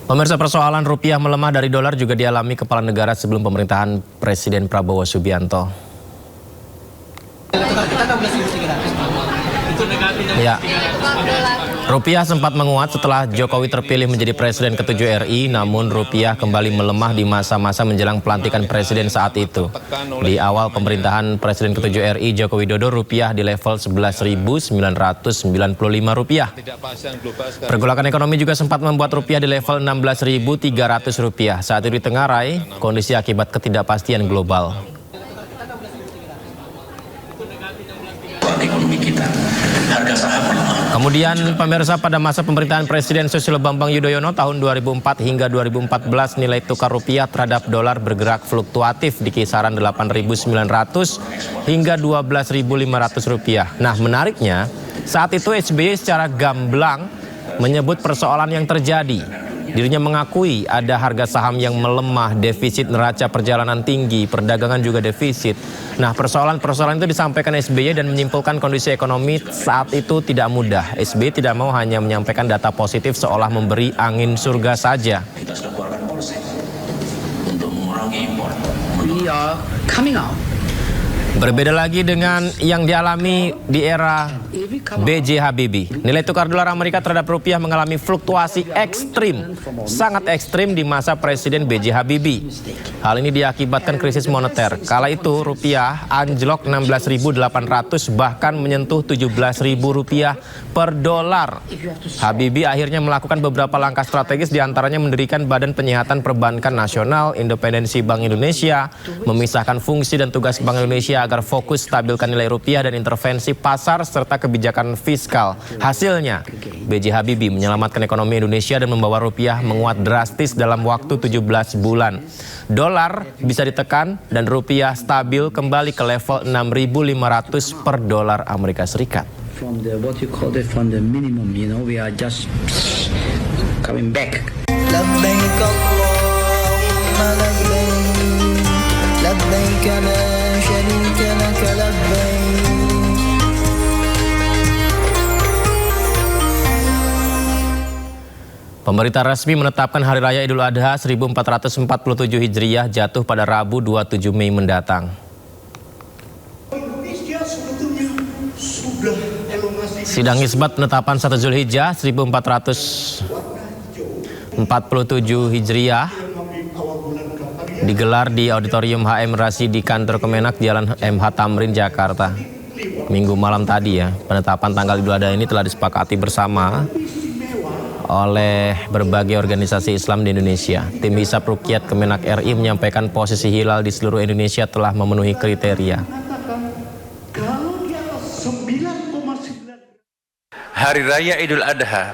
Pemirsa, persoalan rupiah melemah dari dolar juga dialami kepala negara sebelum pemerintahan Presiden Prabowo Subianto. Ya, rupiah sempat menguat setelah Jokowi terpilih menjadi Presiden ke-7 RI, namun rupiah kembali melemah di masa-masa menjelang pelantikan Presiden saat itu. Di awal pemerintahan Presiden ke-7 RI, Joko Widodo, rupiah di level Rp11.995. Pergolakan ekonomi juga sempat membuat rupiah di level Rp16.300. Saat itu ditengarai kondisi akibat ketidakpastian global. Ekonomi kita, harga saham melemah. Kemudian pemirsa, pada masa pemerintahan Presiden Susilo Bambang Yudhoyono tahun 2004 hingga 2014 nilai tukar rupiah terhadap dolar bergerak fluktuatif di kisaran 8.900 hingga 12.500 rupiah. Nah, menariknya saat itu SBY secara gamblang menyebut persoalan yang terjadi. Dirinya mengakui ada harga saham yang melemah, defisit neraca perjalanan tinggi, perdagangan juga defisit. Nah, persoalan-persoalan itu disampaikan SBY dan menyimpulkan kondisi ekonomi saat itu tidak mudah. SBY tidak mau hanya menyampaikan data positif seolah memberi angin surga saja. Kita sudah keluarkan polisi untuk mengurangi impor. We are coming out. Berbeda lagi dengan yang dialami di era B.J. Habibie. Nilai tukar dolar Amerika terhadap rupiah mengalami fluktuasi ekstrim, sangat ekstrim di masa Presiden B.J. Habibie. Hal ini diakibatkan krisis moneter. Kala itu rupiah anjlok 16.800 bahkan menyentuh 17.000 rupiah per dolar. Habibie akhirnya melakukan beberapa langkah strategis, diantaranya mendirikan Badan Penyihatan Perbankan Nasional, independensi Bank Indonesia, memisahkan fungsi dan tugas Bank Indonesia agar fokus stabilkan nilai rupiah dan intervensi pasar serta kebijakan fiskal. Hasilnya, B.J. Habibie menyelamatkan ekonomi Indonesia dan membawa rupiah menguat drastis dalam waktu 17 bulan. Dolar bisa ditekan dan rupiah stabil kembali ke level 6.500 per dolar Amerika Serikat. From the what you call it, from the minimum, we are just coming back. لبيك اللهم لبيك لبيك لا شريك لك لبيك. Pemerintah resmi menetapkan Hari Raya Idul Adha 1447 Hijriah jatuh pada Rabu 27 Mei mendatang. Sidang isbat penetapan 1 Zulhijjah 1447 Hijriah digelar di Auditorium HM Rasidi Kantor Kemenak, Jalan MH Tamrin, Jakarta. Minggu malam tadi ya, penetapan tanggal Idul Adha ini telah disepakati bersama oleh berbagai organisasi Islam di Indonesia. Tim Hisab Ruqyat Kemenak RI menyampaikan posisi hilal di seluruh Indonesia telah memenuhi kriteria. Hari Raya Idul Adha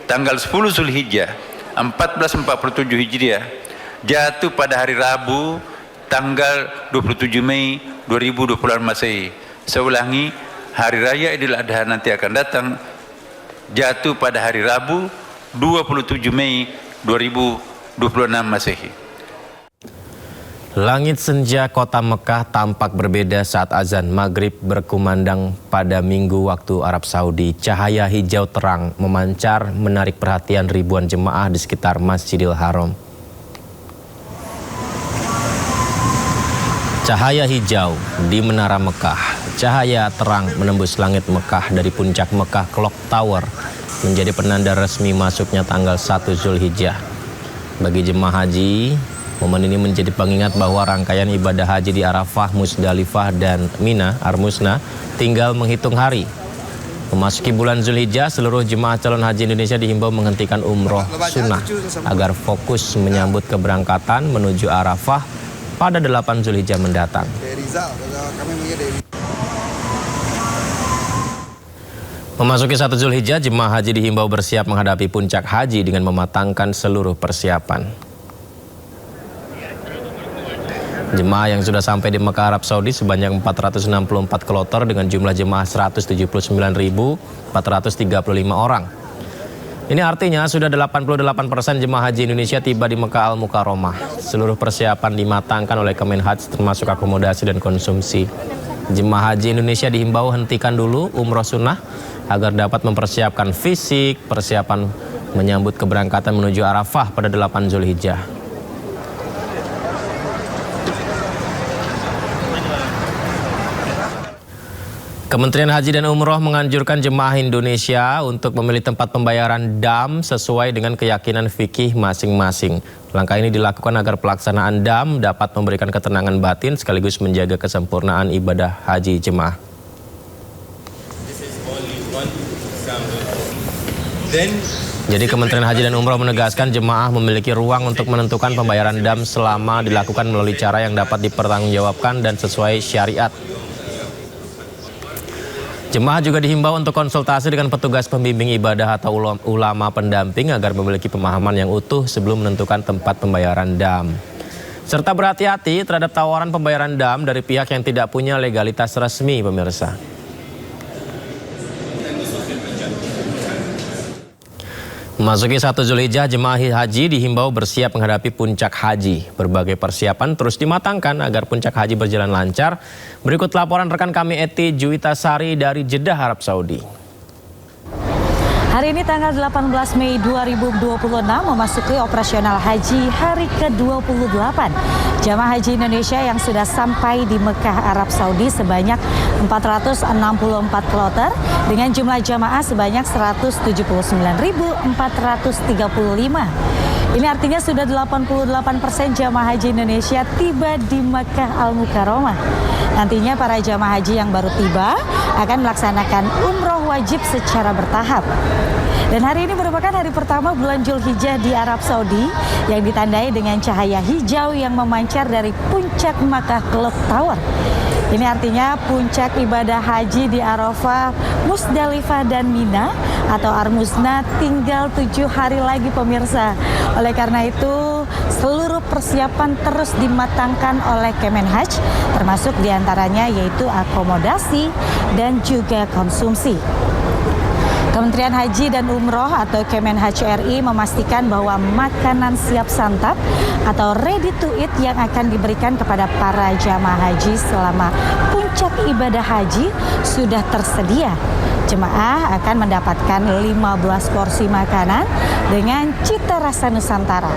tanggal 10 Zulhijjah 1447 Hijriah jatuh pada hari Rabu tanggal 27 Mei 2020 Masehi. Saya ulangi, Hari Raya Idul Adha nanti akan datang jatuh pada hari Rabu 27 Mei 2026 Masehi. Langit senja kota Mekah tampak berbeda saat azan maghrib berkumandang pada Minggu waktu Arab Saudi. Cahaya hijau terang memancar menarik perhatian ribuan jemaah di sekitar Masjidil Haram. Cahaya hijau di Menara Mekah. Cahaya terang menembus langit Mekah dari puncak Mekah Clock Tower menjadi penanda resmi masuknya tanggal 1 Zulhijjah. Bagi jemaah haji, momen ini menjadi pengingat bahwa rangkaian ibadah haji di Arafah, Musdalifah, dan Mina, Armusna tinggal menghitung hari. Memasuki bulan Zulhijjah, seluruh jemaah calon haji Indonesia dihimbau menghentikan umroh sunnah agar fokus menyambut keberangkatan menuju Arafah pada 8 Zulhijjah mendatang. Memasuki 1 Zulhijjah, jemaah haji dihimbau bersiap menghadapi puncak haji dengan mematangkan seluruh persiapan. Jemaah yang sudah sampai di Mekah Arab Saudi sebanyak 464 kloter dengan jumlah jemaah 179.435 orang. Ini artinya sudah 88% jemaah haji Indonesia tiba di Mekah Al-Mukarramah. Seluruh persiapan dimatangkan oleh Kemenhaj termasuk akomodasi dan konsumsi. Jemaah haji Indonesia dihimbau hentikan dulu umroh sunnah agar dapat mempersiapkan fisik, persiapan menyambut keberangkatan menuju Arafah pada 8 Zulhijjah. Kementerian Haji dan Umroh menganjurkan jemaah Indonesia untuk memilih tempat pembayaran dam sesuai dengan keyakinan fikih masing-masing. Langkah ini dilakukan agar pelaksanaan dam dapat memberikan ketenangan batin sekaligus menjaga kesempurnaan ibadah haji jemaah. Jadi Kementerian Haji dan Umroh menegaskan jemaah memiliki ruang untuk menentukan pembayaran dam selama dilakukan melalui cara yang dapat dipertanggungjawabkan dan sesuai syariat. Jemaah juga dihimbau untuk konsultasi dengan petugas pembimbing ibadah atau ulama pendamping agar memiliki pemahaman yang utuh sebelum menentukan tempat pembayaran dam. Serta berhati-hati terhadap tawaran pembayaran dam dari pihak yang tidak punya legalitas resmi, pemirsa. Memasuki 1 Zulhijjah, jemaah haji dihimbau bersiap menghadapi puncak haji. Berbagai persiapan terus dimatangkan agar puncak haji berjalan lancar. Berikut laporan rekan kami Eti Juwitasari dari Jeddah, Arab Saudi. Hari ini tanggal 18 Mei 2026 memasuki operasional haji hari ke-28. Jamaah haji Indonesia yang sudah sampai di Mekah, Arab Saudi sebanyak 464 kloter dengan jumlah jamaah sebanyak 179.435. Ini artinya sudah 88% jamaah haji Indonesia tiba di Makkah Al-Mukarramah. Nantinya para jamaah haji yang baru tiba akan melaksanakan umroh wajib secara bertahap. Dan hari ini merupakan hari pertama bulan Zulhijjah di Arab Saudi yang ditandai dengan cahaya hijau yang memancar dari puncak Makkah Clock Tower. Ini artinya puncak ibadah haji di Arafah, Musdalifah dan Mina atau Armusna tinggal 7 hari lagi, pemirsa. Oleh karena itu seluruh persiapan terus dimatangkan oleh Kemenhaj, termasuk diantaranya yaitu akomodasi dan juga konsumsi. Kementerian Haji dan Umroh atau Kemenhaj RI memastikan bahwa makanan siap santap atau ready to eat yang akan diberikan kepada para jamaah haji selama puncak ibadah haji sudah tersedia. Jemaah akan mendapatkan 15 porsi makanan dengan cita rasa Nusantara.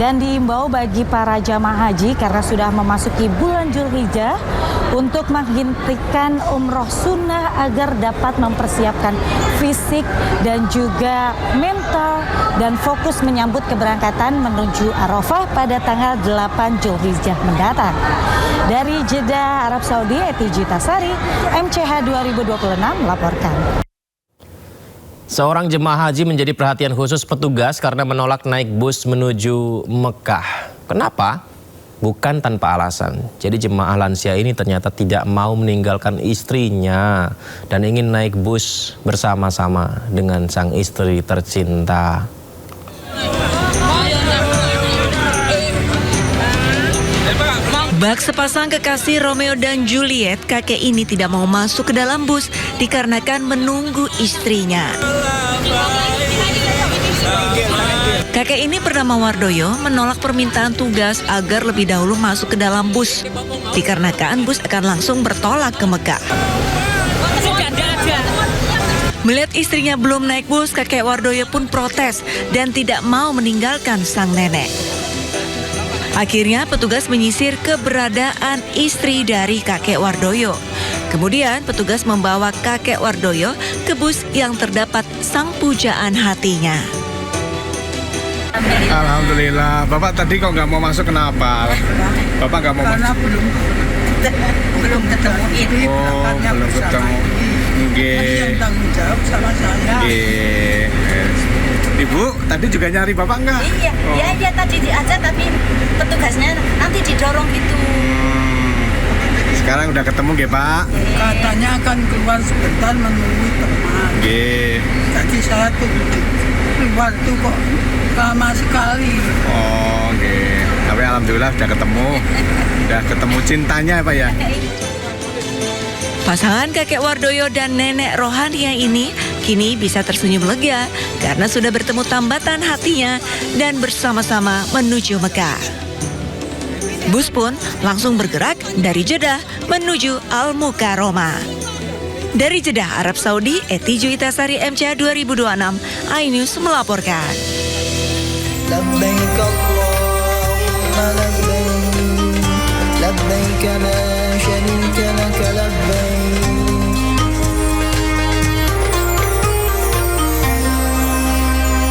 Dan diimbau bagi para jamaah haji karena sudah memasuki bulan Zulhijjah untuk menghentikan umroh sunnah agar dapat mempersiapkan fisik dan juga mental dan fokus menyambut keberangkatan menuju Arafah pada tanggal 8 Zulhijjah mendatang. Dari Jeddah, Arab Saudi, Eti Juwitasari, MCH 2026 melaporkan. Seorang jemaah haji menjadi perhatian khusus petugas karena menolak naik bus menuju Mekah. Kenapa? Bukan tanpa alasan. Jadi jemaah lansia ini ternyata tidak mau meninggalkan istrinya dan ingin naik bus bersama-sama dengan sang istri tercinta. Bak sepasang kekasih Romeo dan Juliet, kakek ini tidak mau masuk ke dalam bus dikarenakan menunggu istrinya. Kakek ini bernama Wardoyo menolak permintaan tugas agar lebih dahulu masuk ke dalam bus dikarenakan bus akan langsung bertolak ke Mekah. Melihat istrinya belum naik bus, kakek Wardoyo pun protes dan tidak mau meninggalkan sang nenek. Akhirnya petugas menyisir keberadaan istri dari kakek Wardoyo. Kemudian petugas membawa kakek Wardoyo ke bus yang terdapat sang pujaan hatinya. Alhamdulillah. Bapak tadi kok nggak mau masuk, kenapa? Bapak nggak mau Karena masuk? belum ketemu ibu. Oh, belum ketemu. Yang tanggung jawab sama saya. Ibu tadi juga nyari Bapak nggak? Iya, oh. Iya tadi diajak tapi petugasnya nanti didorong gitu. Sekarang udah ketemu nggih Pak? Katanya akan keluar sebentar menemui teman. Nggih. Jadi saya tuh keluar tuh kok lama sekali. Oh, nggih. Tapi alhamdulillah udah ketemu cintanya Pak ya. Pasangan kakek Wardoyo dan nenek Rohania ini kini bisa tersenyum lega karena sudah bertemu tambatan hatinya dan bersama-sama menuju Mekah. Bus pun langsung bergerak dari Jeddah menuju Al-Mukarramah. Dari Jeddah, Arab Saudi, Eti Juitasari MCA 2026, iNews melaporkan. لبيك